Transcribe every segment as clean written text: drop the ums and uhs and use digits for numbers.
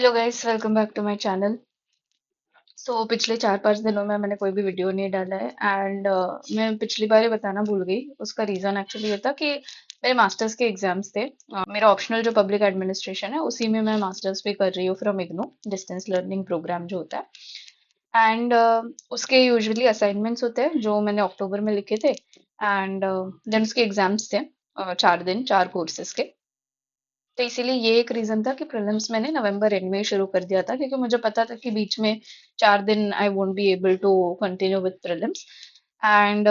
Hello guys, welcome back to my channel. पिछले 4-5 दिनों में मैंने कोई भी वीडियो नहीं डाला है एंड मैं पिछली बार ही बताना भूल गई। उसका रीज़न एक्चुअली ये था कि मेरे मास्टर्स के एग्जाम्स थे। मेरा ऑप्शनल जो पब्लिक एडमिनिस्ट्रेशन है उसी में मैं मास्टर्स भी कर रही हूँ from IGNOU, distance learning program जो होता है। एंड उसके यूजुअली असाइनमेंट्स होते हैं जो मैंने अक्टूबर में लिखे थे। एंड देन उसके एग्जाम्स थे, 4 दिन 4 कोर्सेज के। तो इसीलिए ये एक रीजन था कि प्रीलिम्स मैंने नवंबर एंड में शुरू कर दिया था, क्योंकि मुझे पता था कि बीच में 4 दिन I won't be able to continue with prelims. And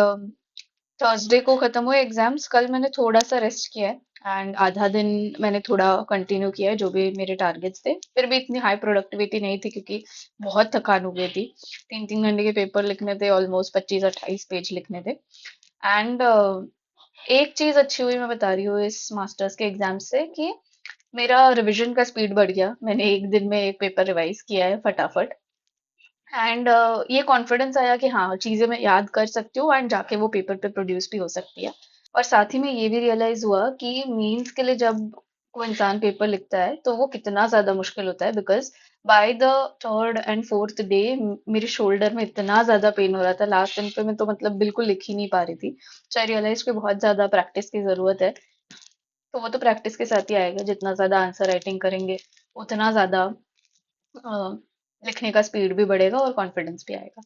Thursday को खत्म हुए एग्जाम्स। कल मैंने थोड़ा सा रेस्ट किया है एंड आधा दिन मैंने थोड़ा कंटिन्यू किया है जो भी मेरे टारगेट्स थे। फिर भी इतनी हाई प्रोडक्टिविटी नहीं थी क्योंकि बहुत थकान हो गई थी। 3-3 घंटे के पेपर लिखने थे, ऑलमोस्ट 25-28 पेज लिखने थे। एंड एक चीज अच्छी हुई मैं बता रही हूँ इस मास्टर्स के एग्जाम से कि मेरा रिवीजन का स्पीड बढ़ गया। मैंने एक दिन में एक पेपर रिवाइज किया है फटाफट। एंड ये कॉन्फिडेंस आया कि हाँ, चीजें मैं याद कर सकती हूँ एंड जाके वो पेपर पे प्रोड्यूस भी हो सकती है। और साथ ही में ये भी रियलाइज हुआ कि मेंस के लिए जब कोई इंसान पेपर लिखता है तो वो कितना ज्यादा मुश्किल होता है, because by the third and fourth day मेरे शोल्डर में इतना ज्यादा पेन हो रहा था। लास्ट दिन पे मैं तो मतलब बिल्कुल लिख ही नहीं पा रही थी। सो आई रियलाइज कि बहुत ज्यादा प्रैक्टिस की जरूरत है। तो वो तो प्रैक्टिस के साथ ही आएगा, जितना ज्यादा आंसर राइटिंग करेंगे उतना ज्यादा अ, लिखने का स्पीड भी बढ़ेगा और कॉन्फिडेंस भी आएगा।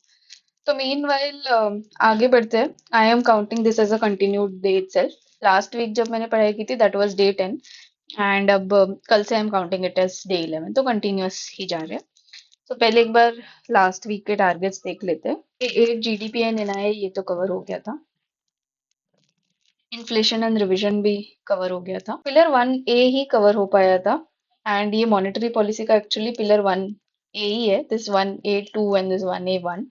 तो मीनवाइल आगे बढ़ते हैं। I am counting this as a continued day itself. Last week जब मैंने पढ़ाई की थी दैट वाज डे 10। एंड अब कल से I am counting it as day 11, तो कंटिन्यूअस ही जा रहे हैं। तो पहले एक बार लास्ट वीक के टारगेट्स देख लेते हैं। 8 GDP एंड एनआई ये तो कवर हो गया था। इन्फ्लेशन एंड रिवीजन भी कवर हो गया था। पिलर 1A ही कवर हो पाया था। एंड ये मॉनेटरी पॉलिसी का एक्चुअली पिलर 1A ही है। This 1A2 and this 1A1।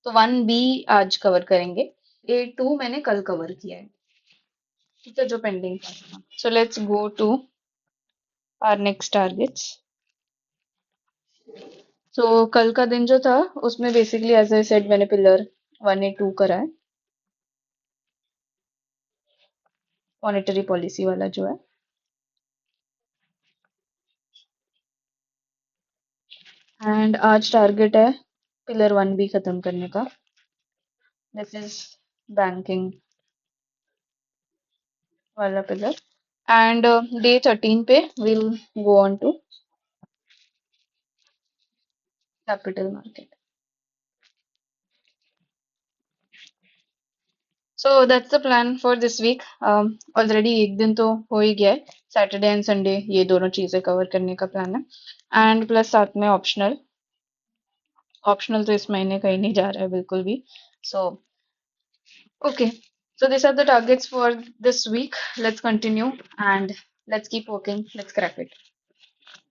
तो 1B आज कवर करेंगे। A2 मैंने कल कवर किया है। ठीक है, जो पेंडिंग था। So let's go to our next targets. So कल का दिन जो था उसमें बेसिकली एज आई सेड मैंने पिलर 1A2 करा है, मॉनेटरी पॉलिसी वाला जो है। एंड आज टारगेट है पिलर 1B खत्म करने का। दिस इज बैंकिंग वाला पिलर। एंड डे 13 पे will go on to capital market. So that's the plan for this week. Already एक दिन तो हो ही गया है। सैटरडे एंड संडे ये दोनों चीजें कवर करने का प्लान है। एंड प्लस साथ में ऑप्शनल। ऑप्शनल तो इस महीने कहीं नहीं जा रहा है बिल्कुल भी। So okay, so these are the targets for this week. Let's continue and let's keep working. Let's crack it.